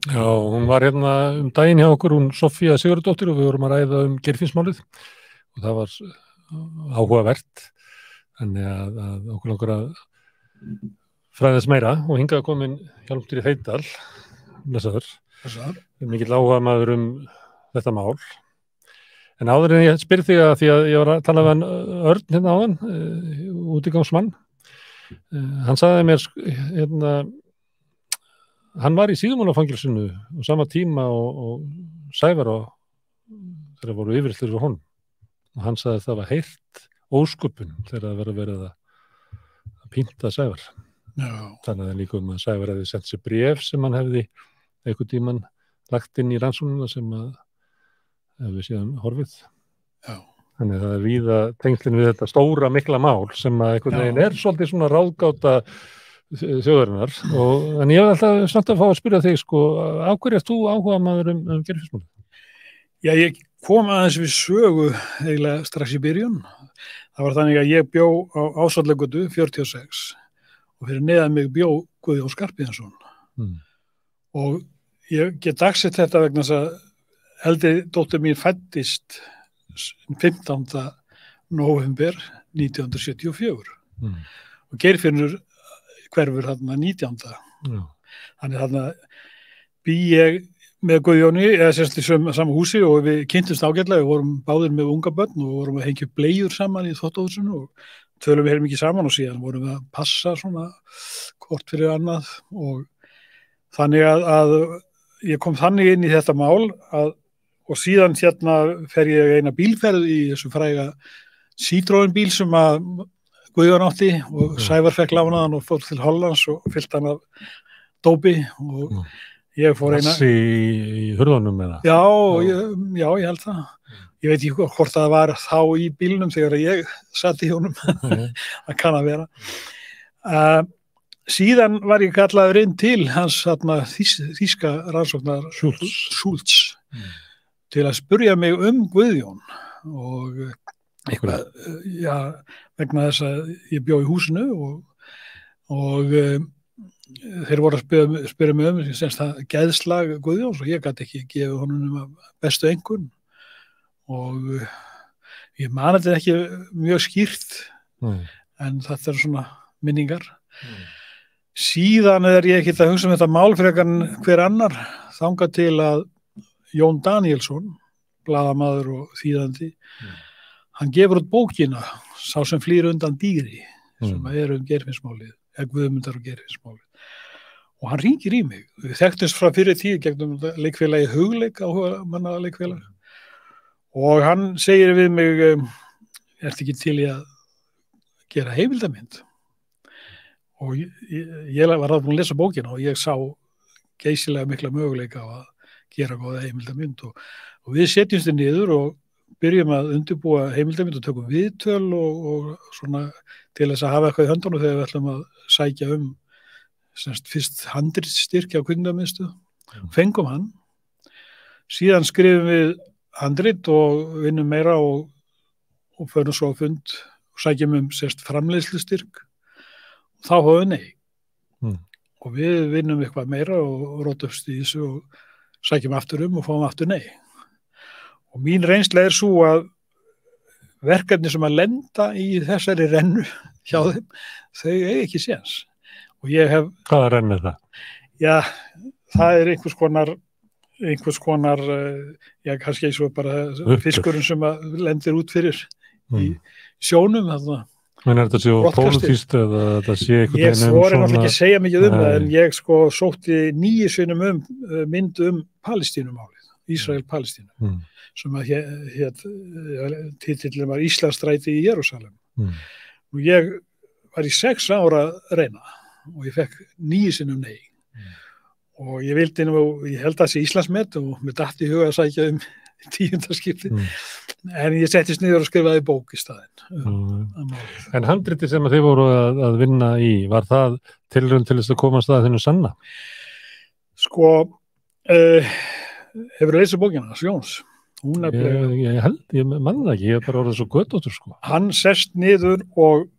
Já, hún var hérna daginn hjá okkur, hún Soffía Sigurðardóttir og við vorum að ræða Geirfinnsmálið og það var áhugavert. Þannig að okkur langar að fræðast meira og hingað komin Hjálmtýr Heydal, lesaður. Mikill áhugamaður þetta mál. En áður en ég spyr þig að því að ég var að tala við hann Örn hérna áðan, útigangsmann. Hann sagði mér hérna, hann var í Síðumúlafangelsinu á sama tíma og Sævar og þeirra voru yfirleitur við honum. Og hann sagði að það var heyrt ósköpun þegar það verið að pynta Sævar. Já. Þannig að líka að Sævar hefði sendt sér bréf sem hann hefði einhvern tímann lagt inn í rannsóknina sem að hefði síðan horfið. Já. Þannig að það er víða tengslinn við þetta stóra mikla mál sem að einhvern veginn er svolítið svona ráðgáta þjóðarinnar. En ég hef alltaf samt að fá að spyrja þig, sko, á hverju ert þú áhugamaður Geirfinnsmálið? Já, ég kom aðeins við sögu eiginlega strax í byrjun. Það var þannig að ég bjó á Ásvallagötu 46 og fyrir neðan mig bjó Guðjón Skarphéðinsson. Og ég get dagsett þetta vegna þess að eldri dóttir mín fæddist 15. nóvember 1974 og Geirfinnur hverfur þarna 19. Já. Þannig þarna bý ég með Guðjóni, eða sérst í sama húsi og við kynntumst ágætlega, við vorum báðir með unga börn og vorum að hengja upp bleiur saman í þvottahúsinu og tölum við mikið saman og síðan vorum við að passa svona hvort fyrir annað og þannig að ég kom þannig inn í þetta mál og síðan hérna fer ég eina bílferð í þessu fræga Citroen bíl sem að Guðjón átti og Sævar fekk lánaðan og fór til Hollands og fyllt hann af dópi og ég fór eina... Passi í hurðunum eða? Já, ég held það. Ég veit ekki hvort það var þá í bílnum þegar ég satt í honum. Það kann að vera. Síðan var ég kallaður inn til hans þýska rannsóknar Schultz til að spurja mig Guðjón og eitthvað, já, vegna þess að ég bjó í húsinu og þeir voru að spyrja mig semst það geðslag Guðjóns og ég gat ekki gefið honum bestu einkunn og ég man þetta ekki mjög skýrt en þetta er svona minningar. Síðan ég ekki að hugsa þetta mál frekar en hver annar þangað til að Jón Danielsson, blaðamaður og þýðandi, hann gefur út bókina Sá sem flýr undan dýri sem er Geirfinnsmálið, eða Guðmundar og Geirfinnsmálið. Og hann hringir í mig. Við þekktumst frá fyrir tíð gegnum leikfélagið Hugleik, áhuga manna leikfélag. Og hann segir við mig, ertu ekki til í að gera heimildamynd? Og ég var búin að lesa bókina og ég sá geysilega mikla möguleika á að gera góða heimildamynd og við setjumst niður og byrjum að undirbúa heimildamynd og tökum viðtöl og svona til þess að hafa eitthvað í höndunum þegar við ætlum að sækja semst fyrst handritstyrk á kvikmyndamiðstöð. Fengum hann. Síðan skrifum við handrit og vinnum meira og förum svo á fund og sækjum semst framleiðslustyrk. Þá höfum við nei. Og við vinnum eitthvað meira og rótumst í þessu og sækjum aftur og fáum aftur nei. Og mín reynsla er svo að verkefni sem að lenda í þessari rennu hjá þeim, þau eigi ekki séns. Og ég hef... Hvaða rennu er það? Já, það er einhvers konar, já, kannski eins og bara fiskurinn sem að lendir út fyrir í sjónum, þarna. Men er þetta séu pólitískt eða þetta sé einhvern veginn Ég voru náttúrulega ekki að segja mikið það, en ég sótti 9 sinnum mynd Palestínumálið, Ísrael-Palestínu, sem að titillinn var Íslandsstræti í Jerúsalem. Og ég var í 6 ára að reyna og ég fekk 9 sinnum nei. Og ég vildi ég held að það sé Íslandsmet og mér datt í huga að sækja 10. skipti. En ég settist niður og skrifaði bók í staðinn. En handritið sem þið voru að vinna í, var það tilraun til þess að komast að þennu sanna? Sko, hefur lesið bókina, Jóns? Ég man það ekki, ég er bara orðið svo götóttur, sko. Hann sest niður og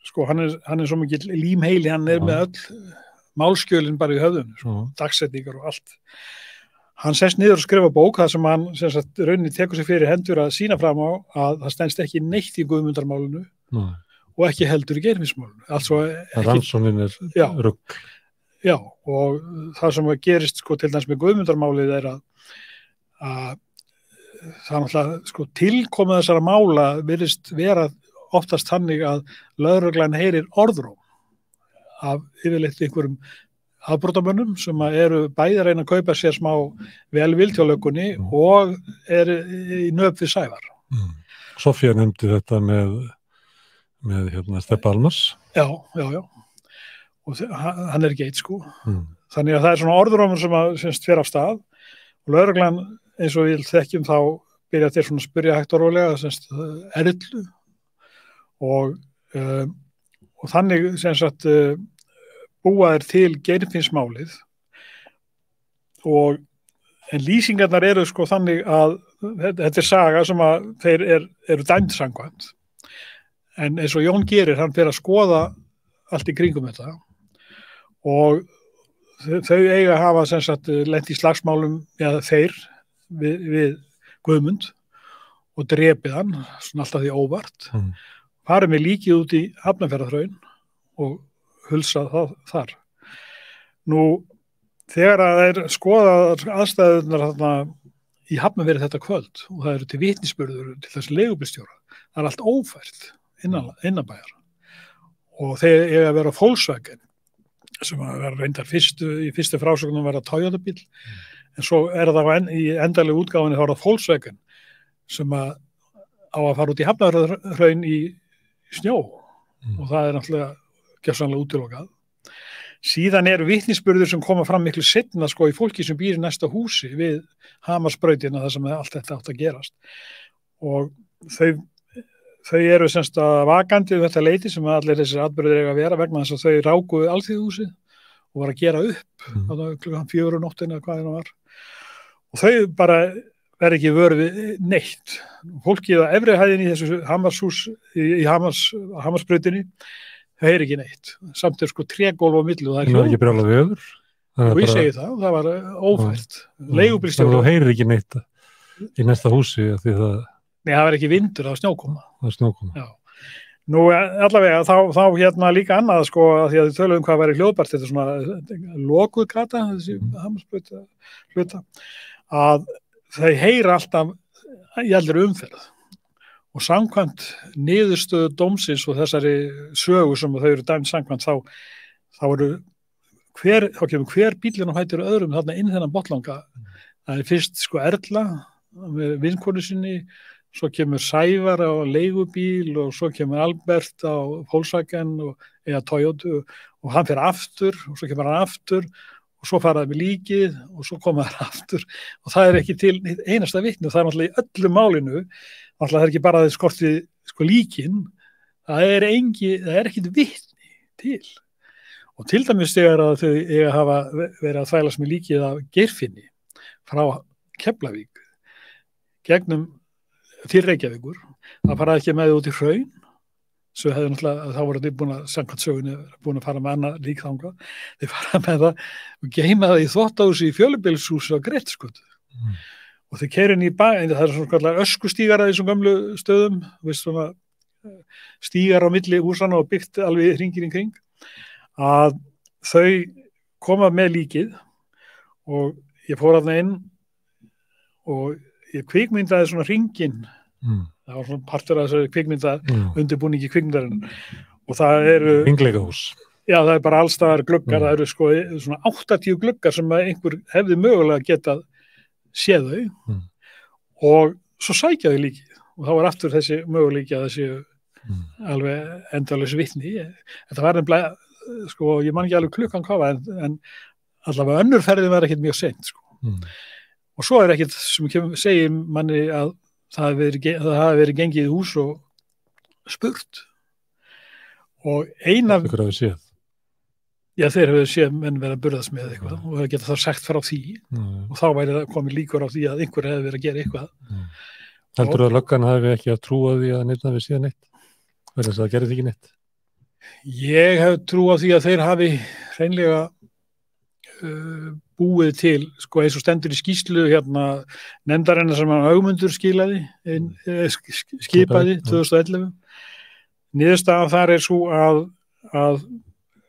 sko, hann er svo mikið límheili, hann er með öll málskjölin bara í höfðun, dagsetningar og allt. Hann sest niður og skrifa bók þar sem hann rauninni tekur sig fyrir hendur að sýna fram á að það stendst ekki neitt í Guðmundarmálinu og ekki heldur í Geirfinnsmálinu. Altså rannsóknin rugl. Já, og það sem gerist sko til dæmis með Guðmundarmálið að það náttúrulega sko tilkomið þessara mála virðist vera oftast þannig að lögreglan heyrir orðróm af yfirleitt einhverjum afbrotamönnum sem eru bæði að reyna að kaupa sér smá velvild hjá löggunni og eru í nöp við Sævar. Sofía nefndi þetta með Stebba Almars. Já. Og hann ekki eitt sko. Þannig að það er svona orðrómur sem fer af stað og lögreglan eins og við þekkjum þá byrja þeir svona að spyrja hægt og rólega Erlu og þannig búa þeir til Geirfinnsmálið en lýsingarnar eru sko þannig að þetta er saga sem að þeir eru dæmd samkvæmt en eins og Jón gerir, hann fer að skoða allt í kringum þetta og þau eiga að hafa lent í slagsmálum þeir við Guðmund og drepið hann, svona alltaf því óvart farið með líkið út í Hafnarfjarðarhraun og hulsa það þar. Nú, þegar að þeir skoða aðstæðurnar þarna í Hafnarfirði þetta kvöld og það eru til vitnisburður til þessi leigubílstjóra, það er allt ófært innanbæjar og þeir eiga að vera Volkswagen sem að vera reyndar í fyrstu frásögnum vera Toyota bíl en svo það í endanlegu útgáfunni þá það Volkswagen sem að á að fara út í Hafnarfjarðarhraun í snjó og það er náttúrulega gjörsamlega útilokað. Síðan eru vitnisburður sem koma fram miklu seinna sko í fólki sem býr í næsta húsi við Hamarsbrautina þar sem allt þetta átt að gerast. Og þau eru vakandi þetta leyti sem allir þessir atburðir eiga að vera vegna þess að þau rákuðu Alþýðuhúsið og var að gera upp klukkan 4 nóttina hvað það var. Og þau bara verði ekki vörð neitt. Fólkið á efri hæðinni í þessu Hamarshús í Hamarsbrautinni það heyri ekki neitt. Samt sko trégólf á milli og það er ekki brjálað veður. Og ég segi það var ófært. Leigubílstjóri. Það heyrir ekki neitt í næsta húsi því það... Nei, það var ekki vindur, það var snjókoma. Það var snjókoma. Já. Nú allavega þá líka annað sko að því að þau töluðum hvað væri hljóðbært þetta svona lokuð gata þessi Hamarsbrauta hluta að þau heyra alltaf í allri umferð. Og samkvæmt niðurstöðu dómsins og þessari sögu sem þau eru dæmd samkvæmt þá kemur hver bílinn á hættur öðrum þarna inn þennan botlanga. Það er fyrst sko Erla með vinkonu sinni, svo kemur Sævar á leigubíl og svo kemur Albert á Volkswagen eða Toyota og hann fer aftur og svo kemur hann aftur og svo faraði með líkið og svo koma þær aftur og það er ekki til einasta vitni og það er náttúrulega í öllu málinu alltaf það er ekki bara að þið skorti sko líkin, það er ekkit vitni til. Og til dæmis þegar að þau eiga að hafa verið að þvælast með líkið af Geirfinni frá Keflavík gegnum til Reykjavíkur, það faraði ekki með út í Hraun, svo hefði náttúrulega, þá voru þau búin að samkvæmt sögunni búin að fara með annað lík þangað, þau fara með það og geyma það í þvottahúsi í Fjölubýlshúsi á Grettisgötu. Og þau keyra inn í bæinn, það er svona kallar öskustígar að þessum gömlu stöðum, svona stígar á milli húsana og byggt alveg hringir í kring, að þau koma með líkið og ég fór þarna inn og ég kvikmyndaði svona hringinn, það var svona partur af þessari kvikmynda undirbúningi kvikmyndarinnar og það eru... Hringleikahús. Já, það er bara allstaðar gluggar, það eru sko svona 80 gluggar sem einhver hefði mögulega getað séð þau og svo sækja þau líkið og þá var aftur þessi möguleiki að þessi alveg endalaus vitni. Þetta var nefnilega, sko, ég man ekki alveg klukkan hvað var en allavega önnur ferðin var ekkert mjög seint, sko. Og svo er ekkert sem segir manni að það hafi verið gengið í hús og spurt. Og eina... Ykkur hafi séð. Já, þeir hefur séð menn verið að burðast með eitthvað og það geta þá sagt frá því og þá væri það komið líkur á því að einhver hefði verið að gera eitthvað. Heldur að löggan hafi ekki að trúa því að neitt hafi séð neitt? Verður þess að það gerði ekki neitt? Ég hef trú á því að þeir hafi hreinlega búið til, sko eins og stendur í skýrslu nefndarinnar sem hann Ögmundur skipaði 2011. Niðurstaðan þar svo að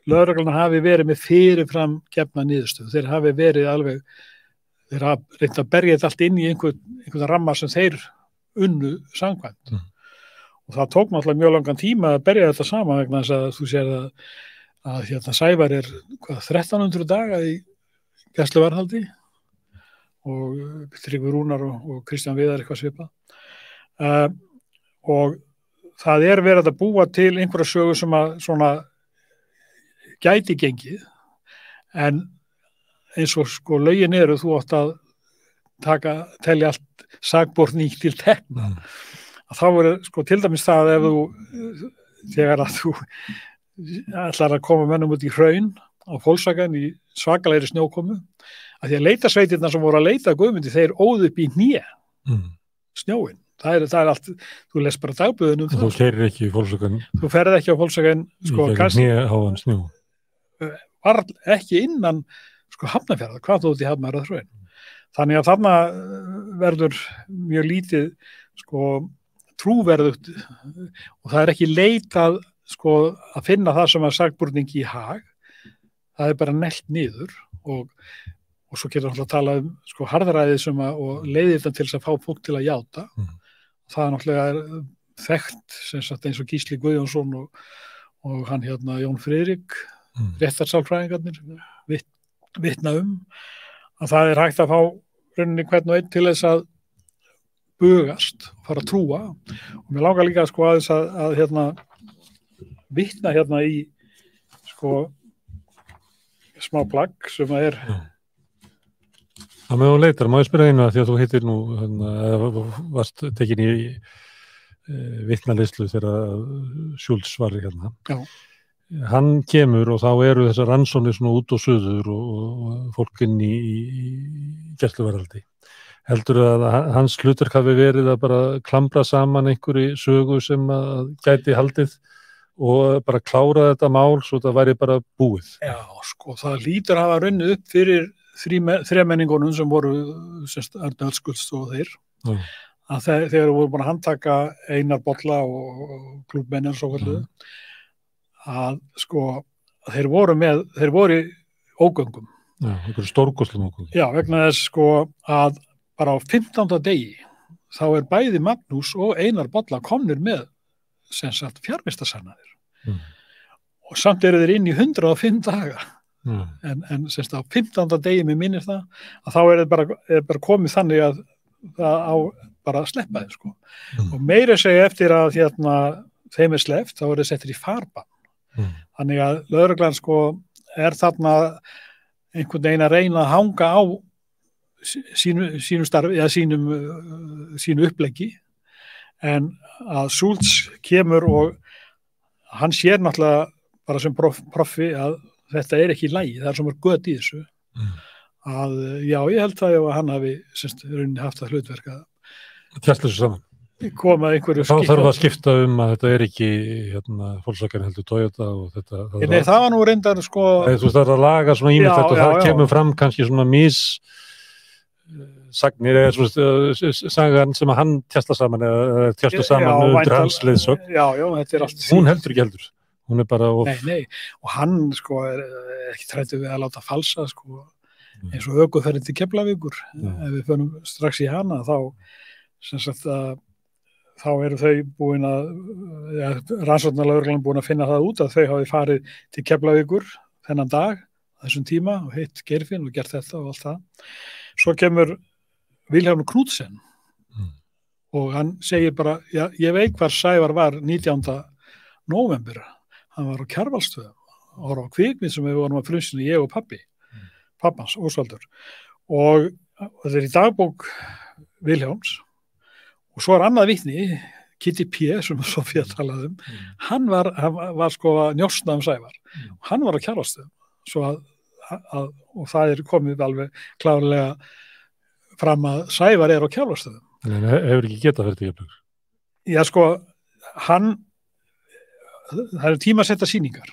lögreglan hafi verið með fyrirfram gefna niðurstöðu. Þeir hafi verið alveg, þeir hafi reynt að berja þetta allt inn í einhvern ramma sem þeir unnu samkvæmt. Og það tók náttúrulega mjög langan tíma að berja þetta saman vegna þess að þú sér að Sævar 1300 daga í gæsluvarðhaldi og Tryggvi Rúnar og Kristján Viðar eitthvað svipað. Og það verið að búa til einhverja sögu sem að svona gæti gengið, en eins og sko lögin þú átt að telja allt sakborning til tekna. Að þá sko til dæmis það ef þegar að þú ætlar að koma mönnum út í hraun á Fólksvagen í svakalegri snjókomu, að því að leitasveitirnar sem voru að leita Guðmundi, þeir óðu upp í hné snjóin. Það er allt, þú les bara dagböðunum. Þú keyrir ekki í Fólksvagen. Þú ferð ekki á Fólksvagen, sko, kannski hnéháan snjó. Var ekki innan sko Hafnarfjarðar, hvað þú út í Hafnarfjarðar hraun. Þannig að þarna verður mjög lítið sko trúverðugt og það ekki leitað sko að finna það sem sakborning í hag. Það bara neglt niður og svo getur náttúrulega að tala sko harðræðið sem og leiðir þetta til þess að fá fólk til að játa. Það náttúrulega þekkt sem sagt eins og Gísli Guðjónsson og hann Jón Friðrik, réttarsálfræðingarnir vitna að það hægt að fá rauninni hvern og einn til þess að bugast og fara að trúa og mér langar líka sko aðeins að vitna í sko smá plagg sem Það með þú leitar, má ég spyrja einu að því að þú hittir nú varst tekin í vitnaleyslu þegar Schultz var hérna. Já. Hann kemur og þá eru þessar rannsóknir svona út og suður og fólkinn í gæsluvarðhaldi. Heldur að hans hlutverk hafi verið að bara klambra saman einhverju sögu sem að gæti haldið og bara klára þetta mál svo það væri bara búið? Já, sko, það lítur að hafa runnið upp fyrir þremmenningunum sem voru Arnald Skults og þeir. Að þeir voru búin að handtaka Einar Bolla og klúbbmennin svo kalluðu. Að sko þeir voru í ógöngum. Já, einhverju stórkostlum ógöngum. Já, vegna þess sko að bara á 15. degi þá bæði Magnús og Einar Bolla komnir með sem sagt fjarvistarsannanir. Og samt eru þeir inn í 105 daga. En sem sagt á 15. degi með minnir það að þá er bara komið þannig að það á bara að sleppa þeim sko. Og meira segja eftir að þeim sleppt þá þeir settir í farbann. Þannig að lögreglan sko þarna einhvern veginn að reyna að hanga á sínu starfi eða sínu uppleggi en að Schultz kemur og hann sér náttúrulega bara sem profi að þetta ekki í lagi, það svo mörg gött í þessu að já, ég held það að hann hafi rauninni haft það hlutverk að tjasta þessu saman. Koma einhverju þá þarf að skipta að þetta ekki Volkswagen heldur Toyota og þetta Nei, það var nú reyndar sko þú þarf að laga svona ímyndlegt og það kemur fram kannski svona sagnir eða sagan sem að hann tjasta saman eða tjasta saman undir hans leiðsögn. Já, þetta allt hún heldur ekki heldur. Hún bara Nei, og hann sko ekki trættu við að láta falsa sko eins og ökuferðin til Keflavíkur ef við förum strax í hana þá sem sagt að þá eru þau búin að rannsóknarlögreglan búin að finna það út að þau hafi farið til Keflavíkur þennan dag, þessum tíma og hitt Geirfinn og gert þetta og allt það. Svo kemur Vilhjálmur Knudsen og hann segir bara, já, ég veit hvar Sævar var 19. nóvember. Hann var á Kjarvalsstöðum og á kvikmynd sem við vorum að frumsýna ég og pappans, Ósvaldur. Og þetta í dagbók Vilhjálms. Og svo annað vitni, Kitty P. sem Sofía talaði hann var sko að njósna Sævar. Hann var á Kjarvalsstöðum. Svo og það komið alveg klárlega fram að Sævar á Kjarvalsstöðum. En hefur ekki getað fyrir því? Já, sko, það eru tímasetta sýningar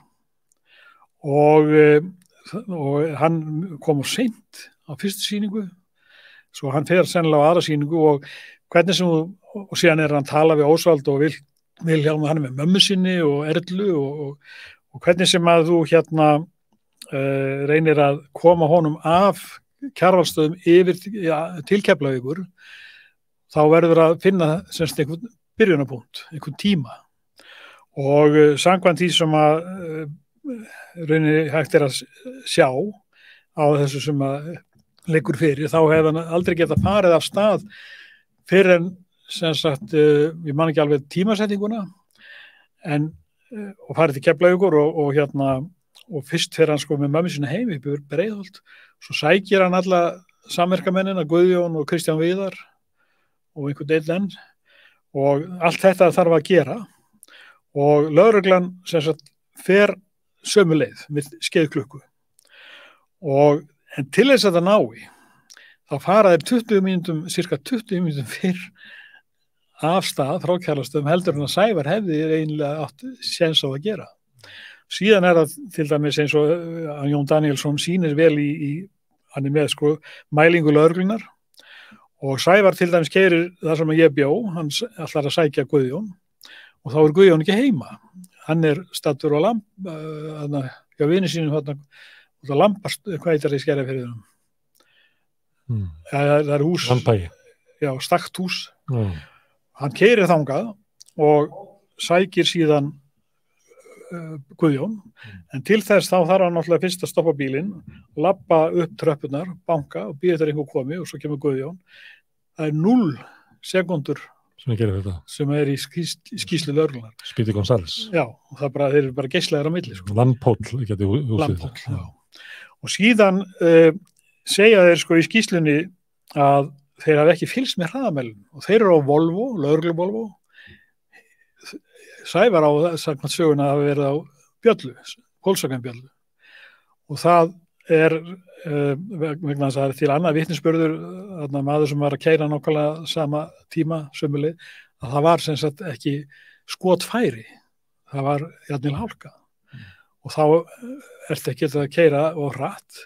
og og hann kom seint á fyrstu sýningu, svo hann fer sennilega á aðra sýningu og hvernig sem og síðan hann tala við Ósvald og Vilhjálm, hann með mömmu sinni og Erlu og hvernig sem að þú reynir að koma honum af Kjarvalsstöðum yfir til Keflavíkur, þá verður að finna semst einhvern byrjunarpunkt, einhvern tíma og samkvæmt því sem að rauninni hægt að sjá á þessu sem að liggur fyrir, þá hefði hann aldrei getað farið af stað fyrir en sem sagt, ég man ekki alveg tímasetninguna og farið til Keflavíkur og fyrst fyrir hann sko með mömmu sinni heim í Breiðholt, svo sækir hann alla samverkamennina, Guðjón og Kristján Viðar og einhvern enn og allt þetta þarf að gera og lögreglan sem sagt fer sömu leið með skeiðklukku en til þess að það nái þá fara þeir cirka 20 mínútum fyrr af stað frá Kjarvalsstöðum heldur en að Sævar hefði eiginlega átt séns á að gera. Síðan það til dæmis eins og Jón Daníelsson sýnir vel hann með sko mælingu lögreglunar og Sævar til dæmis keyrir þar sem ég bjó, hann ætlar að sækja Guðjón og þá Guðjón ekki heima. Hann staddur á vini sínum út á Lambast, hvað heitir það í Skerjafirðinum? Það hús. Lambægi. Já, stakt hús. Hann keyrir þangað og sækir síðan Guðjón, en til þess þá þarf hann náttúrulega fyrst að stoppa bílinn, labba upp tröppunar, banka og býða þegar einhver komi og svo kemur Guðjón. Það 0 sekúndur sem í skýrslu lögreglunar. Speedy Gonzales. Já, og þeir eru bara geislaðir á milli. Sko. Landpóll, geti húsið. Landpóll, já. Og síðan segja þeir sko í skýrslunni að þeir hafa ekki fylgst með hraðamælum og þeir eru á Volvo, lögreglu Volvo. Sævar á samkvæmt söguna að verið á bjöllu, Volkswagen bjöllu og það vegna þess að það til annað vitnisburður maður sem var að keyra nákvæmlega sama tíma sömuleið að það var sem sagt ekki skotfæri, það var jafnvel hálka og þá ertu ekki að keyra og hratt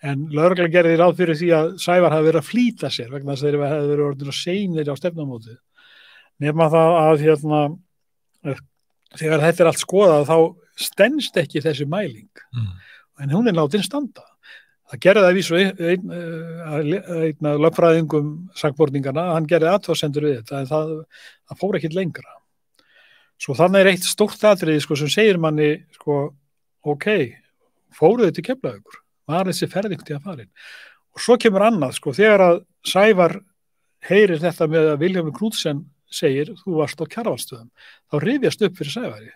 en lögreglan gerði ráð fyrir því að Sævar hafi verið að flýta sér vegna þess að þeir hefði verið orðnir að seinir á stefnumótið nema það að þegar þetta allt skoðað þá stenst ekki þessi mæling en hún látin standa það gerði það vísu einn af lögfræðingum sakborningana, hann gerði athugasemdir við þetta en það fór ekkert lengra svo þannig eitt stórt atriði sko, sem segir manni sko, ok, fóruðu til Keflavíkur var þessi ferð einhvern tíðan farin og svo kemur annað sko, þegar að Sævar heyrir þetta með að Vilhjálmur Knudsen segir, þú varst á Kjarvalsstöðum þá rifjast upp fyrir Sævari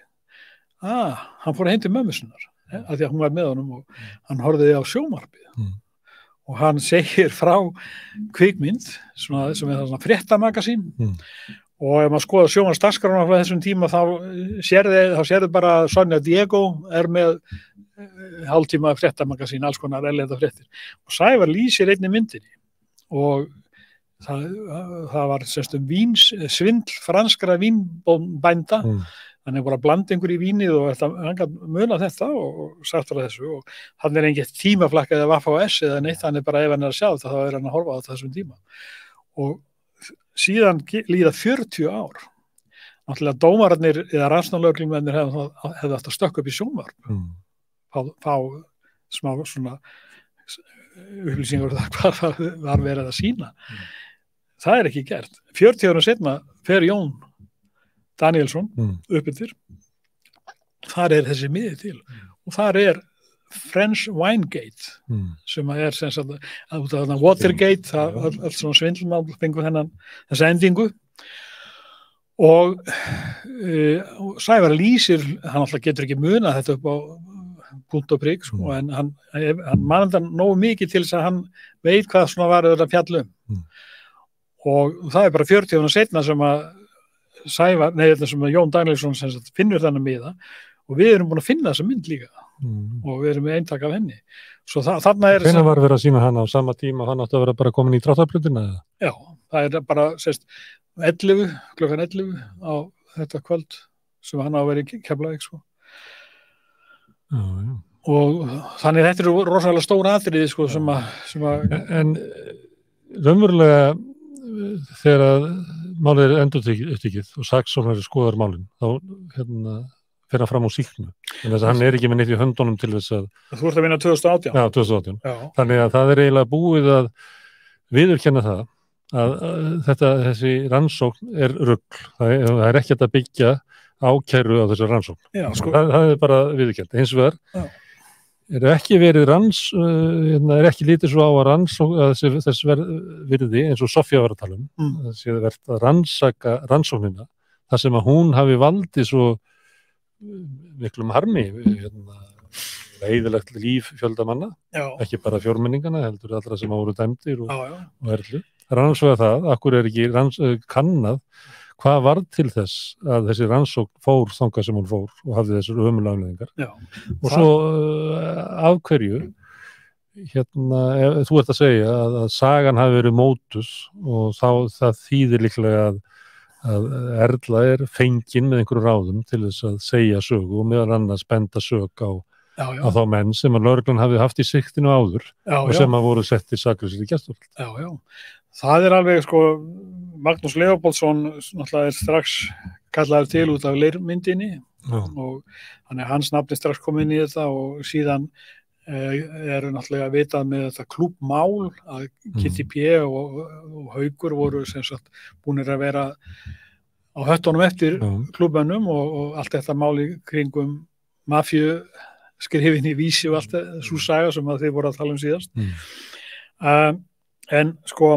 hann fór að heim til mömmu sinnar af því að hún var með honum og hann horfði á sjónvarpið og hann segir frá kvikmynd sem er svona fréttamagasín og ef maður skoða sjónvarpsdagskrána frá þessum tíma þá sérðu bara að Sonja Diego með hálftíma fréttamagasín, alls konar erlenda fréttir og Sævar lýsir einni myndinni og það var svindl franskra vínbænda þannig bara blanda einhver í vínið og hann kann muna þetta og sagt frá þessu og hann engin tímaflakk eða Vaffa-S eða neitt, hann bara ef hann að sjá þetta þá hann að horfa á þessum tíma og síðan líða 40 ár náttúrulega dómararnir eða rannsóknarlögreglumennir hefðu átt að stökkva upp í sjónvarp fá smá svona upplýsingar hvað var verið að sýna það ekki gert 40 árum seinna fer Jón Daníelsson uppbyttir þar þessi miði til og þar French Winegate sem sem sagt að Watergate allt svona svindlmál fengur þessa endingu og Sævar lýsir hann alltaf getur ekki munað þetta upp á punkt og prikk sko, en hann man þetta nógu mikið til þess að hann veit hvað svona var þetta fjallum og það bara 40 árum seinna sem að Sævar, sem að Jón Daníelsson finnur þennan miða og við erum búin að finna þessa mynd líka og við erum með eintak af henni svo þarna Hvenær var verið að sýna hana á sama tíma og hann átti að vera bara komin í dráttarplötuna? Já, það bara klukkan 11 á þetta kvöld sem hann á að vera í Keflavík sko. og þannig þetta eru rosalega stóra atriði sko, sem að En raunverulega þegar að málið er endurtekið og saksóknari skoðar málin, þá fer hann fram á sýknu. Þannig að hann er ekki með neitt í höndunum til þess að... Þú ert að vinna 2018? Já, 2018. Já. Þannig að það er eiginlega búið að viðurkenna það að þessi rannsókn er rugl. Það er ekki að byggja ákæru á þessu rannsókn. Já, sko. Það er bara viðurkennt. Hins vegar er ekki verið er ekki lítið svo á að rannsókn þess virði eins og Soffía var að tala það sé verið að rannsaka rannsóknina þar sem að hún hafi valdið svo miklum harmi eyðilegt líf fjölda manna, ekki bara fjórmenningana, heldur allra sem voru dæmdir og erlu. Rannsóða það, akkur er ekki kannað hvað varð til þess að þessi rannsókn fór þangað sem hún fór og hafði þessar ömurlegu afleiðingar. Og svo af hverju þú ert að segja að sagan hafi verið mótuð og þá það þýðir líklega að Erla er fengin með einhverju ráðum til þess að segja sögu og meðal annars benda sök á þá menn sem að lögreglan hafi haft í siktinu áður og sem að voru sett í saklausir í gæsluvarðhald. Já. Það er alveg sko, Magnús Leópoldsson náttúrulega er strax kallaður til út af leirmyndinni og þannig hans nafni strax kom inn í þetta og síðan eru náttúrulega vitað með þetta klúbbmál að Kitty P og Haukur voru sem sagt búnir að vera á höttunum eftir klúbbönnum og allt þetta máli kringum mafíu skrifin í Vísi og allt svo saga sem að þið voru að tala síðast. En sko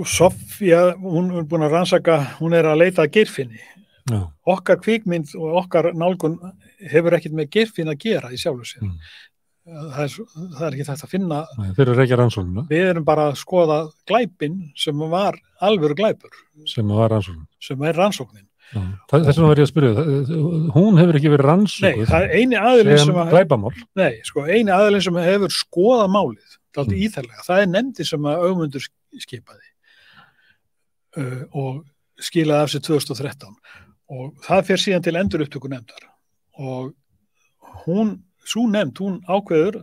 Soffía, hún er búin að rannsaka, hún er að leita að Geirfinni. Okkar kvikmynd og okkar nálgun hefur ekkert með Geirfinn að gera í sjálfu sér. Það er ekki þetta að finna. Nei, þeir eru ekki að rannsóknina. Við erum bara að skoða glæpinn sem var alvöru glæpur. Sem var rannsóknin. Sem er rannsóknin. Þess vegna var ég að spyrja, hún hefur ekki verið rannsókn. Nei, það er eini aðilinn sem glæpamál. Nei, sko, eini aðilinn sem hefur skoðað málið, dálítið íþarlega. Það er nefndin sem að Ögmundur skipaði og skilaði af sér 2013. Og það fer síðan til endurupptöku nefndar og sú nefnd, hún ákveður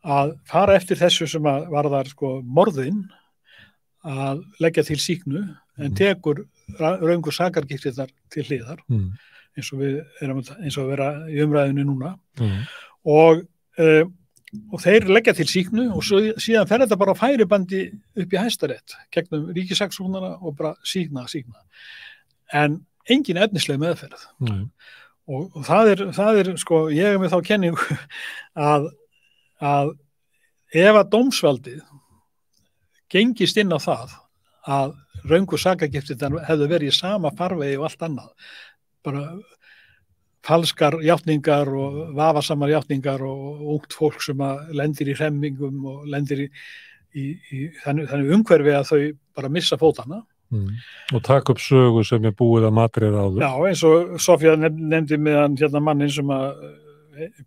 að fara eftir þessu sem að varðar sko morðin að leggja til sýknu en tekur röngu sakargiftirnar til hliðar eins og við erum eins og vera í umræðinu núna og þeir leggja til sýknu og síðan fer þetta bara á færibandi upp í Hæstarétt gegnum ríkissaksóknara og bara sýkna en engin efnisleg meðferð og það er sko, ég er með þá kenningu að ef að dómsvaldið gengist inn á það að röngu sakagiftirnar hefðu verið í sama farvegi og allt annað bara falskar játningar og vafasamar játningar og ungt fólk sem að lendir í hremmingum og lendir í þannig umhverfi að þau bara missa fótana og taka upp sögu sem er búið að matriða áður. Já, eins og Soffía nefndi meðan mannin sem að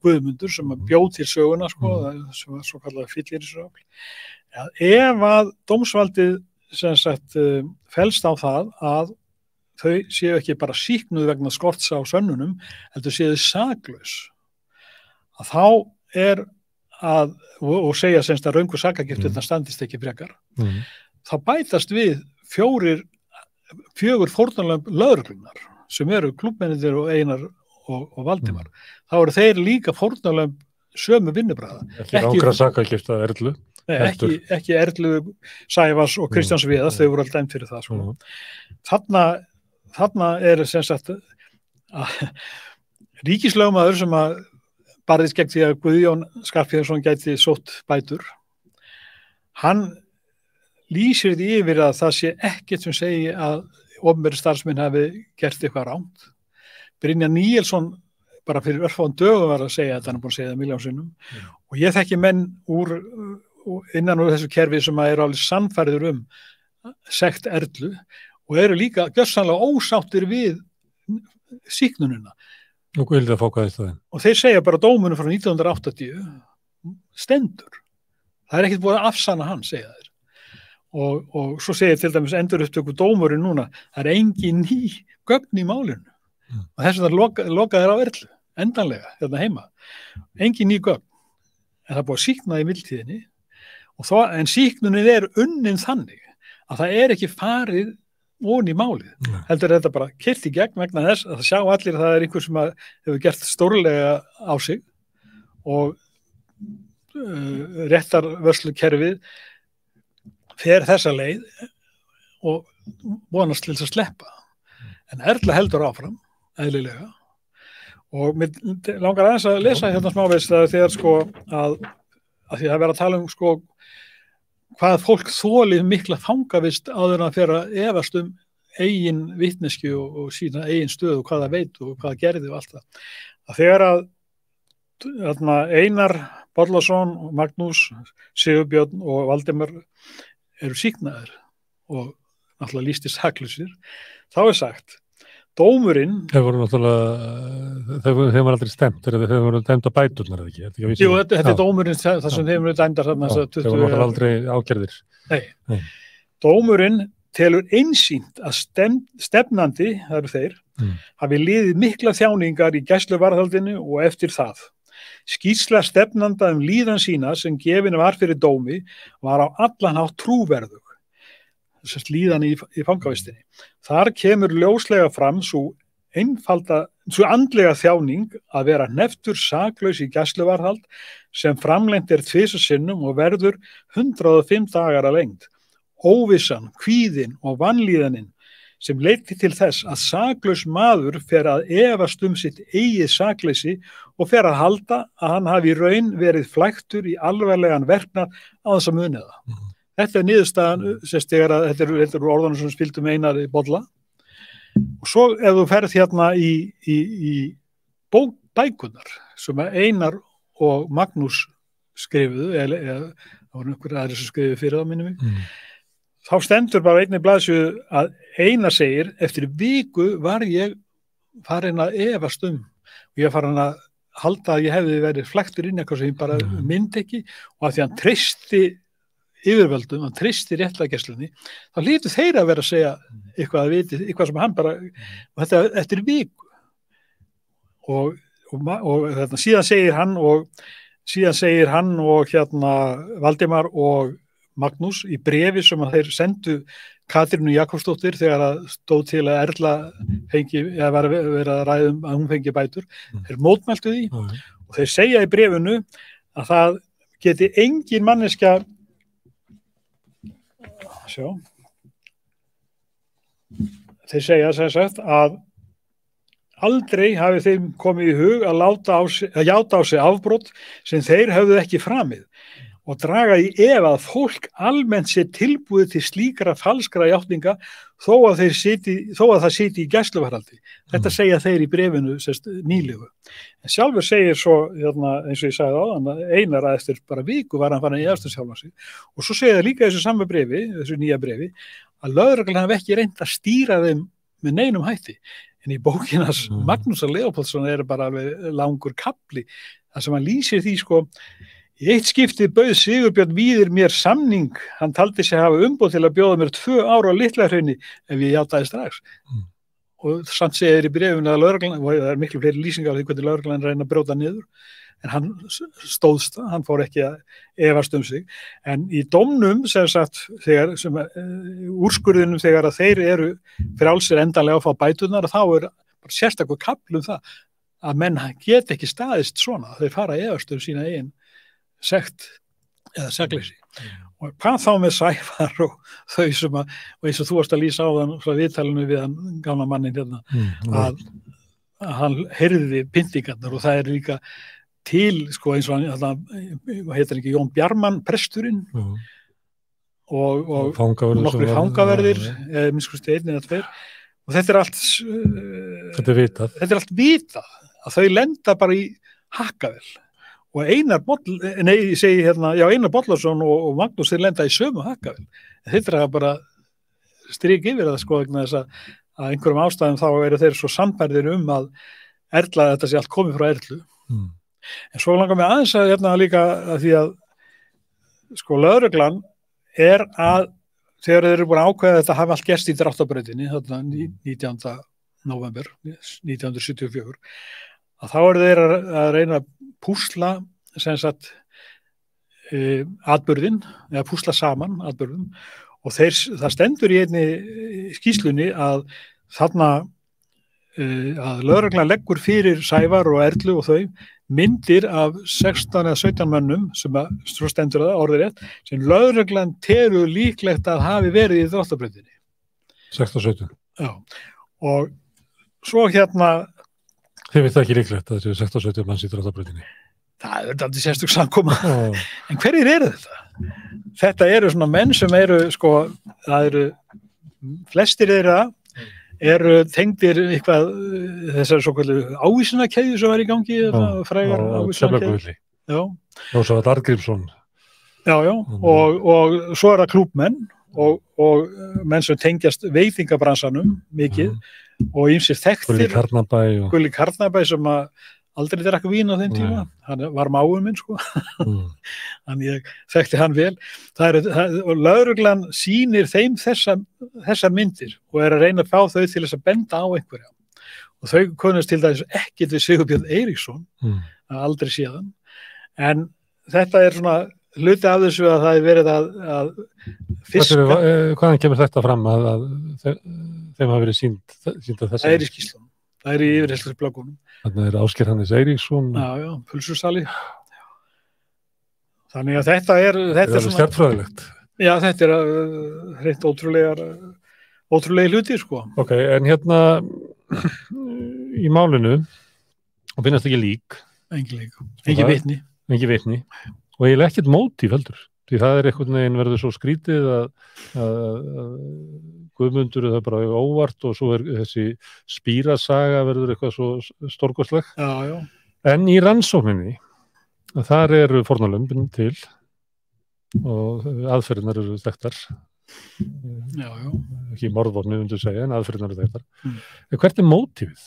Guðmundur sem að bjóð til söguna sko, sem var svo kallað fyllirisöfl. Ja, ef að dómsvaldið sem sagt fellst á það að þau séu ekki bara sýknuð vegna skorts á sönnunum, heldur séu saklaus. Að þá er að og segja semst að röngu sakagiftirnar standist ekki frekar. Þá bætast við fjögur fórnarlömb lögreglunar sem eru klúbbmennirnir og Einar og Valdimar. Þá eru þeir líka fórnarlömb sömu vinnubragða. Ekki rangra sakagifta Erlu. Nei, ekki Erlu, Sævars og Kristjáns Viðars, þau voru alltaf dæmd fyrir það. Sko. Þarna er sem sagt ríkislögmaður sem að barðist gegn því að Guðjón Skarphéðinsson gæti sótt bætur. Hann lýsir því yfir að það sé ekkert sem segi að opinberir starfsmenn hafi gert eitthvað ránt. Brynjar Níelsson bara fyrir örfáum dögum var að segja þetta, hann er búin að segja það miljónsinnum og ég þekki menn innan úr þessu kerfi sem að eru alveg sannfærður sekt Erlu og eru líka gjörsamlega ósáttir við sýknununa. Og hvað vildi að fá hvað í staðinn? Og þeir segja bara dómunum frá 1980 stendur. Það er ekkert búið að afsanna hann, segja þeir. Og svo segir til dæmis endurupptöku dómurinn núna, það er engin ný gögn í málinu. og þess að það lokaði á Erlu, endanlega, hérna heima. Engin ný gögn, en það er búið að sýkna í mildtíðinni, en sýknunin unnin þannig að það ekki farið ofan í málið. Heldur þetta bara keyrt í gegn vegna þess að það sjá allir að það einhver sem hefur gert stórlega á sig og réttarvörslukerfið fer þessa leið og vonast til þess að sleppa. En Erla heldur áfram, eðlilega, og mér langar aðeins að lesa hérna smávegis þegar að því að vera að tala hvað fólk þolið mikla fangavist áður en að fer að efast eigin vitneskju og sína eigin stöðu og hvað það veit og hvað það gerði og allt það. Að þegar að Einar Bollason, Magnús, Sigurbjörn og Valdimar eru sýknaðir og náttúrulega lýstir saklausir, þá sagt dómurinn... Þeir voru náttúrulega, þeir var aldrei stemt, þeir voru dæmt á bæturnar, eða ekki? Jú, þetta dómurinn, það sem þeir voru dæmdar þarna. Þeir voru náttúrulega aldrei ágerðir. Nei. Dómurinn telur einsýnt að stefnandi, það eru þeir, hafi liðið mikla þjáningar í gæsluvarðhaldinu og eftir það. Skýrsla stefnanda líðan sína sem gefin var fyrir dómi var á allan hátt trúverðug. Líðan í fangavistinni. Þar kemur ljóslega fram svo andlega þjáning að vera hneftur saklaus í gæsluvarðhald sem framlengt tvisvar sinnum og verður 105 dagar að lengd. Óvissan, kvíðin og vanlíðanin sem leiddi til þess að saklaus maður fer að efast sitt eigið sakleysi og fer að halda að hann hafi í raun verið flæktur í alvarlegan verknað á þess að muni það. Þetta niðurstaðan, þetta eru orðanum sem spildum Einari Bolla. Og svo ef þú ferð hérna í bækurnar sem Einar og Magnús skrifuðu, eða það voru einhverjir aðrir sem skrifuðu fyrir það, minnum mig, þá stendur bara einnig blaðsíðu að Einar segir, eftir viku var ég farin að efast og ég farin að halda að ég hefði verið flæktur inn eitthvað sem ég bara myndi ekki og að því hann treysti yfirvöldum, hann treysti réttlækjaslunni, þá hlýtur þeir að vera að segja eitthvað sem hann bara, og þetta eftir viku. Og þetta, síðan segir hann og hérna Valdimar og Magnús í brefi sem að þeir sendu Katrínu Jakobsdóttir þegar að stóð til að Erla var verið að ræða að hún fengi bætur. Þeir mótmæltu því og þeir segja í brefinu að það geti engin manneskja þeir segja sem sagt að aldrei hafi þeim komið í hug að játa á sig afbrot sem þeir höfðu ekki framið og draga í efa að fólk almennt sé tilbúið til slíkra falskra játninga þó að það siti í gæsluvarðhaldi. Þetta segja þeir í brefinu nýlegu. En sjálfur segir svo, eins og ég sagði áðan, Einar að eftir bara viku var hann farin í eftir sjálfan sig. Og svo segir það líka í þessu sama brefi, þessu nýja brefi, að lögreglan hafi ekki reynt að stýra þeim með neinum hætti. En í bókinas Magnúsar Leópoldsson bara alveg langur kafli, þar sem hann lýsir því í eitt skipti bauð Sigurbjörn Víðir mér samning, hann taldi sig hafa umboð til að bjóða mér 2 ár á Litlahrauni ef ég játaði strax. Og samt segir í brefinu að lögreglan, og það miklu fleiri lýsingar af því hvernig lögreglan reyna að brjóta niður, en hann stóðst það, hann fór ekki að efast sig. En í dómnum, sem sagt, úrskurðinum þegar að þeir eru frjálsir endanlega að fá bæturnar, þá bara sérstakur kafli það að menn get ekki staðist svona, þeir fara að efast sína eigin sekt eða sakleysi. Og hvað þá með Sævar og þau sem og eins og þú varst að lýsa á þann frá viðtalinu við hann gamla mannin hérna, að hann heyrði pyntingarnar og það líka til, eins og hann heitir ekki Jón Bjarman, presturinn og nokkri fangaverðir, minnst einn eða 2 og þetta er allt vitað að þau lenda bara í Hakkavel. Og Einar Bollason og Magnús þeir lenda í sömu Hakkavel. Þetta bara strik yfir það vegna þess að einhverjum ástæðum þá eru þeir svo sannfærðir að Erla, þetta sé allt komið frá Erlu. En svo langar mig aðeins að líka að því að lögreglan að þegar þeir eru búin að ákveða þetta hafi allt gerst í Dráttarbrautinni, 19. november 1974, að þá eru þeir að reyna að púsla sem sagt atburðin, eða púsla saman atburðum, og það stendur í einni skýrslunni að þarna að lögreglan leggur fyrir Sævar og Erlu og þau myndir af 16 eða 17 mönnum sem að, svo stendur það orðið rétt, sem lögreglan telur líklegt að hafi verið í Þróttabrautinni. 16 og 17. Já, og svo hérna... Þið veit ekki líklegt að það séu 16 og 17 manns í Þróttabrautinni. Það er alltaf sérstök samkoma. En hverjir eru þetta? Þetta eru svona menn sem eru, sko, það eru flestir þeirra eru tengdir eitthvað þessar svo kallu ávísunarkeðju sem var í gangi, frægar ávísunarkeðju. Já. Rósavall Arngrímsson. Já, og svo er það klúbbmenn og menn sem tengjast veitingabransanum mikið og ýmsir þekktir. Gulli Karnabæ sem að aldrei drakk vín á þeim tíma, hann var mágur minn sko, þannig ég þekkti hann vel. Og lögreglan sýnir þeim þessar myndir og er að reyna að fá þau til þess að benda á einhverja. Og þau kunnast til dæmis ekkert við Sigurbjörn Eiríksson, aldrei séðan, en þetta er svona hluti af þessu að það er verið að fiska. Hvaðan kemur þetta fram að þeim hafa verið sýnt að þessa? Það er í skýrslunum. Það er í yfirherslublöggunum. Þannig er Ásgeir Hannes Eiríksson. Já, pulsursali. Þannig að þetta er svona... stjarnfræðilegt. Já, þetta er hreint ótrúlega hluti, sko. Ok, en hérna í málinu, og finnast ekki lík. Engin lík. Engin vitni. Engin vitni. Og eiginlega ekkert mótíf heldur. Því það er einhvern veginn verður svo skrítið að Guðmundur er það bara óvart og svo er þessi spírasaga verður eitthvað svo stórkostleg. Já. En í rannsókninni, þar eru fórnarlömbin til og aðferðinar eru þekktar. Já. Ekki morðvopni undir segja, en aðferðinar eru þekktar. Hvert er mótífið?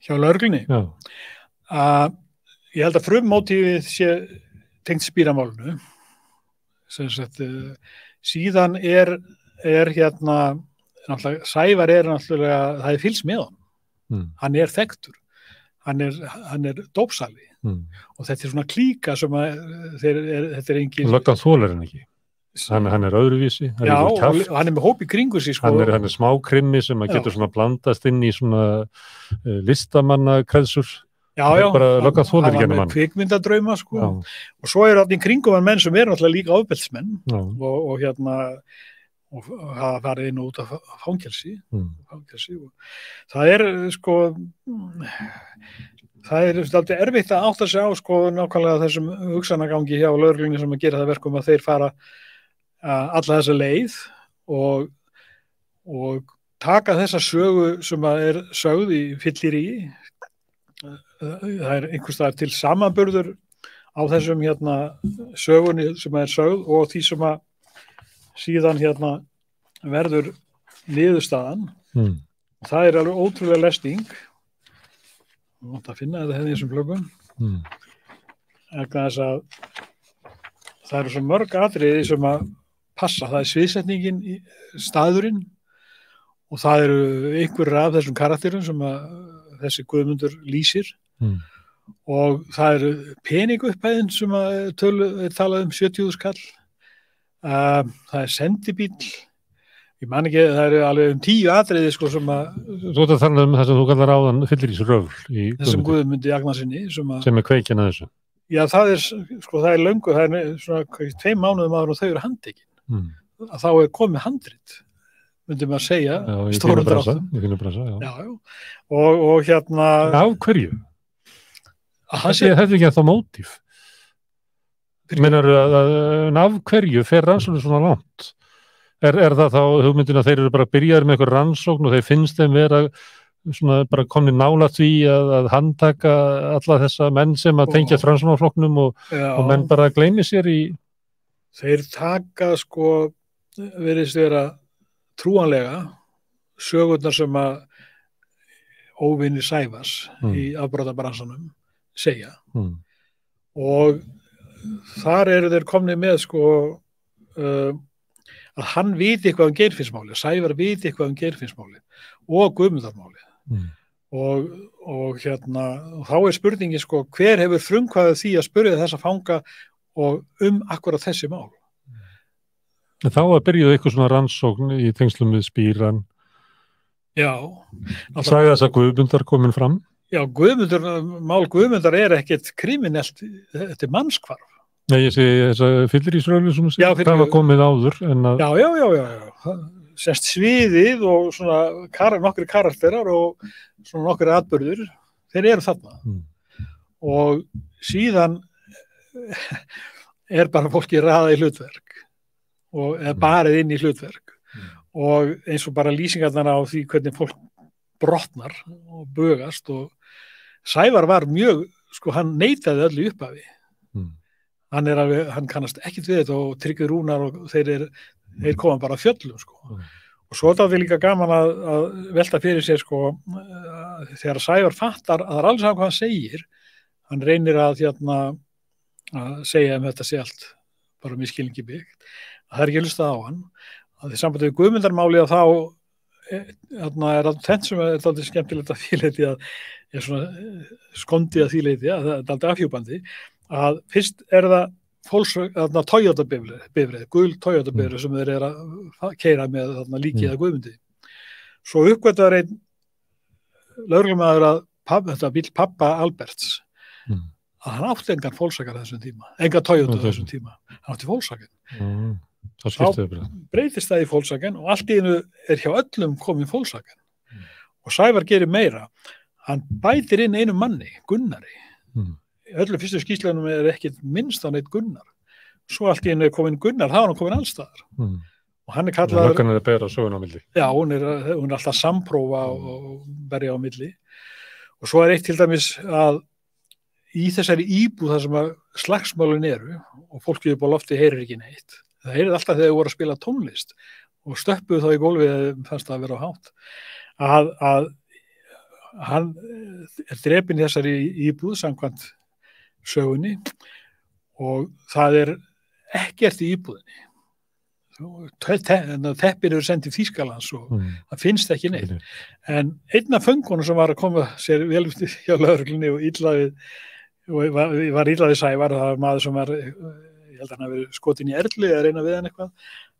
Hjá lögreglunni? Já. Ég held að frummótífið sé tengt spíramálinu. Sem sagt, síðan er hérna, Sævar er náttúrulega, það er fylgst með hann. Hann er þekktur. Hann er dópsali. Og þetta er svona klíka sem að þetta er engin... Löggan þolar hann ekki. Hann er öðruvísi. Já, og hann er með hóp í kringu sig. Sko. Hann er smákrimmi sem að getur svona blandast inn í svona listamannakreðsur. Já, hann var með kvikmyndadrauma sko. Og svo eru allir kringum hann menn sem eru náttúrulega líka ofbeldismenn og hérna og hafa farið inn og út af fangelsi og það er sko það er alltaf erfitt að átta sig á sko nákvæmlega þessum hugsanagangi hjá lögreglunni sem að gera það verkum að þeir fara alla þessa leið og taka þessa sögu sem að er sögð í fylliríi. Það er einhvers staðar til samanburður á þessum hérna sögunni sem er sögð og því sem að síðan hérna verður niðurstaðan. Það er alveg ótrúlega lesning. Ég mátti að finna þetta hefði í þessum blöggum. Þess að það eru svo mörg atriði sem að passa. Það er sviðsetningin í staðurinn og það eru einhverjir af þessum karakterum sem að þessi Guðmundur lýsir. Og það eru peningupphæðin sem að talað um 70.000 kall. Það er sendibíll. Ég man ekki, það eru alveg 10 atriði sko sem að... Þú ert að tala um það sem þú kallar áðan fyllirísröfl í þessum Guðmundi Jagnarsinni sem er kveikin að þessu. Já, það er löngu, það er svona 2 mánuðum áður og þau eru handtekin. Að þá er komið handrit. Myndi maður segja, stórum dráttum. Í fínu brasa, já. Og hérna... Af hverju? Það hefði ekki að það mótíf. Meinar af hverju fer rannsóknin svona langt? Er það þá hugmyndin að þeir eru bara byrjaðir með eitthvað rannsókn og þeir finnst þeim vera svona bara komni nála því að handtaka alla þessa menn sem að tengja rannsóknarflokknum og menn bara gleymi sér í... Þeir taka sko, virðist vera trúanlega sögurnar sem að óvinni Sævars í afbrotabransanum segja og þar eru þeir komnir með sko að hann viti eitthvað um Geirfinnsmálið, Sævar viti eitthvað um Geirfinnsmálið og Guðmundarmálið. Og þá spurningin sko, hver hefur frumkvæðið því að spyrja þessa fanga og akkurat þessi mál? Þá að byrjuðu eitthvað svona rannsókn í tengslum við Spíran. Já. Sagði þess að Guðmundar komin fram? Já, mál Guðmundar ekkert kriminelt, þetta mannskvarf. Nei, ég segi þess að fyllir í srölu sem það var komið áður. Já. Sérst sviðið og svona nokkri karakterar og svona nokkri atburður, þeir eru þarna. Og síðan bara fólki raðað í hlutverk og barið inn í hlutverk og eins og bara lýsingarnar á því hvernig fólk brotnar og bugast og Sævar var mjög, hann neitaði öllu upphafi. Hann kannast ekkert við þetta og Tryggvi Rúnar og þeir koma bara fjöllum, Og svo er líka gaman að velta fyrir sér, þegar Sævar fattar að það er alls að hvað hann segir, hann reynir að segja þetta sé allt bara miskilningi byggt, að það ekki hlustað á hann, að því sambandi við Guðmundarmáli að þá það sem alltaf skemmtilegt að því leyti að svona skondi að því leyti að það alltaf afhjúpandi að fyrst það Toyota-bifreið, gul Toyota-bifreið sem þeir að keyra með líkið að Guðmundi. Svo uppgötvaði einn lögreglumaður að þetta bíll pappa Alberts að hann átti engan Volkswagen þessum tíma, engan Toyota þessum tíma, hann átti Volkswagen. Þá breytist það í Volkswagen og allt í einu hjá öllum komin Volkswagen. Og Sævar gerir meira, hann bætir inn einum manni, Gunnari. Öllum fyrstu skýrslunum ekkert minnst á neitt Gunnar. Svo allt í einu komin Gunnar, þá hann komin allstaðar. Og hann kallaður... Löggan bera söguna á milli. Já, hún alltaf samprófa og berja á milli. Og svo eitt til dæmis að í þessari íbúð þar sem að slagsmálin eru og fólkið upp á lofti heyrir ekki neitt. Það heyrið alltaf þegar þau voru að spila tónlist og stöppuðu þá í gólfið eða fannst það að vera á hátt. Að hann drepinn í þessari íbúð samkvæmt sögunni og það ekkert í íbúðinni. Teppir eru sendið Þýskalands og það finnst ekki neitt. En einn af föngunum sem var að koma sér vel hjá lögreglunni og var illaði Sævar, það var maður sem var, ég held að hann hafi verið skotin í Erlu eða reyna við hann eitthvað,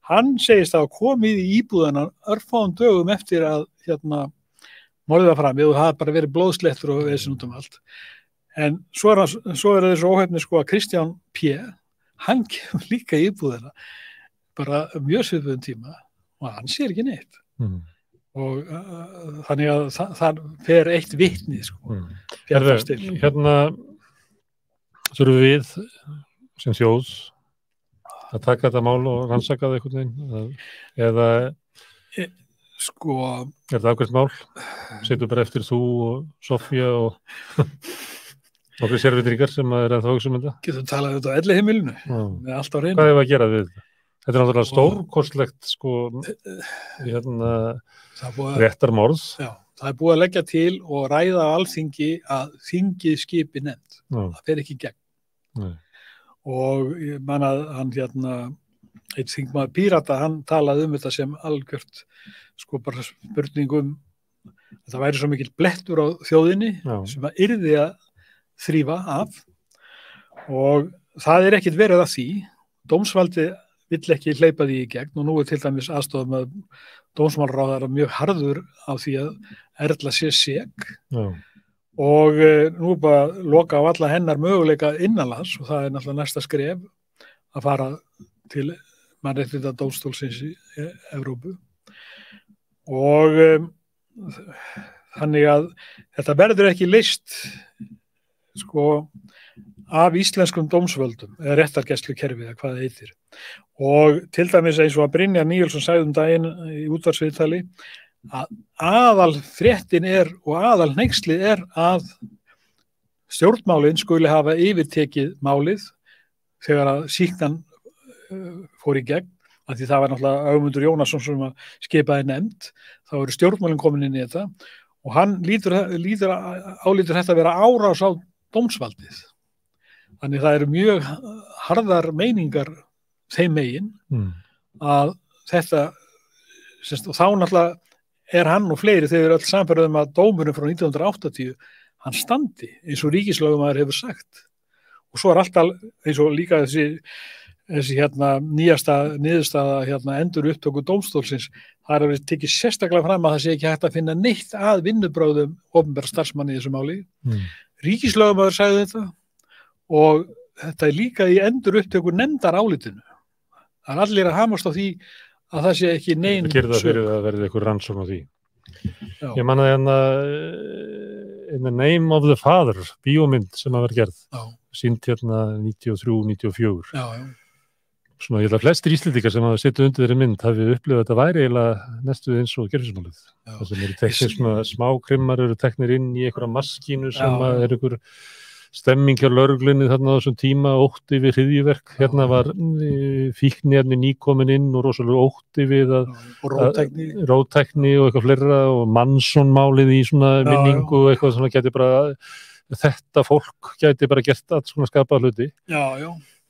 hann segist að komið í íbúðina örfáum dögum eftir að morðið var framið og það hafði bara verið blóðslettur og vesinn út allt. En svo þeir svo óhefni að Kristján P. hann kemur líka í íbúðina bara mjög svipuðum tíma og hann sér ekki neitt. Og þannig að það fer eitt vitni þurfum við sem þjóð að taka þetta mál og rannsaka það einhvern veginn eða þetta afgreitt mál setur bara eftir þú og Sofía og okkur sérvitringar sem að það hugsa þetta. Getum talað þetta á elliheimilinu með allt á hreinu. Hvað að gera við þetta? Þetta náttúrulega stórkostlegt réttarmorð. Já, það búið að leggja til og ræða á Alþingi að þingið skipi nefnd. Það fer ekki í gegn. Og ég man að hann einn þingmaður Pírata, hann talaði þetta sem algjört bara spurningum þetta væri svo mikill blettur á þjóðinni sem að yrði að þrífa af og það ekkert verið að því. Dómsvaldi vill ekki hleypa því í gegn og nú til dæmis aðstofað með dómsmálaráðherra mjög harður á því að Erla sé sek og nú bara loka á alla hennar möguleika innanlands og það náttúrulega næsta skref að fara til mannréttindadómstólsins í Evrópu og þannig að þetta verður ekki leyst af íslenskum dómsvöldum eða réttargæslukerfi eða hvað það heitir og til dæmis eins og að Brynjar Níelsson sagði daginn í útvarpsviðtali að aðalfréttin og aðalhneykslið að stjórnmálin skuli hafa yfirtekið málið þegar að sýknan fór í gegn af því það var náttúrulega Ögmundur Jónasson sem skipaði nefnd, þá eru stjórnmálin komin inn í þetta og hann álítur þetta að vera árás á dómsvaldið. Þannig það eru mjög harðar meiningar þeim megin að þetta og þá náttúrulega hann og fleiri þegar öll samferðum að dómurinn frá 1980 hann standi eins og ríkislögmaður hefur sagt og svo alltaf eins og líka þessi niðurstaða endur upptöku dómstólsins það verið tekið sérstaklega fram að það sé ekki hægt að finna neitt að vinnubrögðum opinbera starfsmanni í þessu máli ríkislögmaður sagði þetta og þetta líka í endur upptöku nefndar álitinu það allir að hamast á því að það sé ekki nein það það fyrir að verði eitthvað rannsókn á því Já. Ég manna In the Name of the Father bíómynd sem að vera gerð sýnt 93-94 svona ég held að flestir Íslendingar sem hafa setið undir þeirri mynd hafi upplifað þetta væri eiginlega næstu eins og gerðismálið það sem eru teknir svona smákrimmar eru teknir inn í einhverja maskínu sem er einhver stemming hjá lögreglunni þarna á þessum tíma ótti við hryðjuverk hérna var fíkniefni nýkomin inn og rosalega ótti við róttækni og eitthvað fleira og Manson-málið í svona minningu og eitthvað svona gæti bara þetta fólk gæti bara gert allt svona skapaða hluti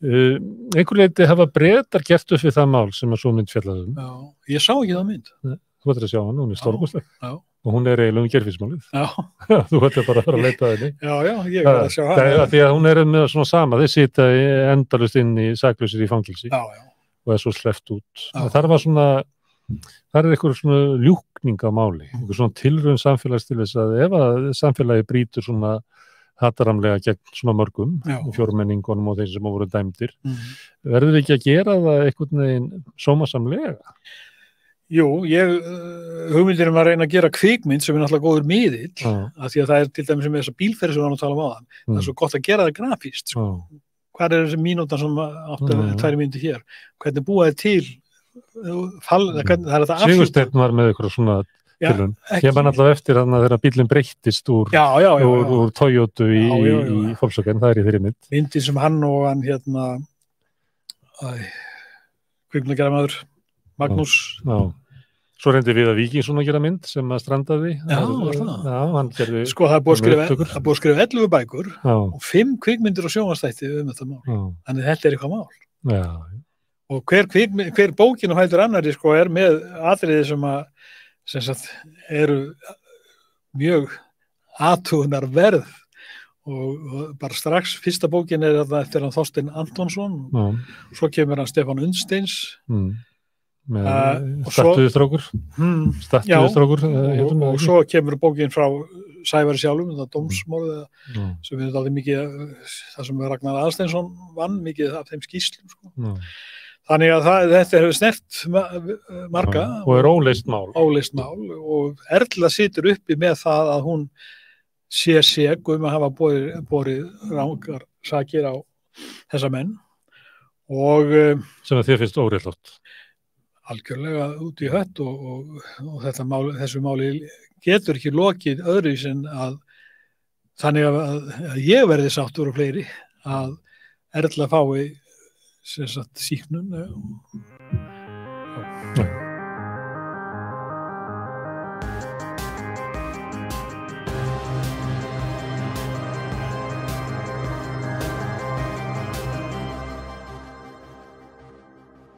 einhver leyti hafa Bretar gert upp við það mál sem að svo mynd fjallaðum ég sá ekki það mynd þú ættir að sjá hann, hún stórkostleg og hún eiginlega gerfismálið þú ættir bara að fara að leita að henni ég verð að sjá hann því að hún með svona sama, þeir sita endalaust inn í saklausir í fangilsi og svo sleppt út það var svona það eitthvað svona ljúkning á máli eitthvað svona tilraun samfélags til þess að ef að samfélagi brýtur svona hataramlega gegn svona mörgum fjórmenningunum og þeir sem voru dæmdir verður ekki að gera það einhvern veginn sómasamlega Jú, hugmyndir að reyna að gera kvikmynd sem náttúrulega góður miðill af því að það til dæmis með þessa bílferð sem við varum að tala áðan það svo gott að gera það grafískt hvað þessi mínútan sem áttu 2 mínútur hér hvernig búaði til það er þetta Sigursteinn var með eitthvað svona tilraun ég man alltaf eftir þannig að þegar bílinn breyttist úr Toyota í Volkswagen, það í þeirri myndin sem hann og hann kvikmyndagerðarmaður Magnús Svo reyndi við að Víkingsson að gera mynd sem að strandaði hann gerði það er búið að skrifa 11 bækur og 5 kvikmyndir og sjónvarpsþætti þetta mál þannig þetta er eitthvað mál og hver bókin og hættur annari er með atriði sem sagt eru mjög athugunar verð og bara strax fyrsta bókin er þetta eftir hann Þorsteinn Antonsson svo kemur hann Stefán Unnsteins með statuðistrákur og svo kemur bókin frá Sævari sjálfum, það dómsmálið sem við alveg mikið það sem Ragnar Aðalsteinsson vann mikið af þeim skýrslum þannig að þetta hefur snert marga og er óleyst mál og Erla situr uppi með það að hún sé sek að hafa borið rangar sakir á þessa menn og sem að þér finnst óréttlátt algjörlega út í hött og þessu máli getur ekki lokið öðru sem að þannig að ég verði sáttur og fleiri að Erla fái sem sagt sýknun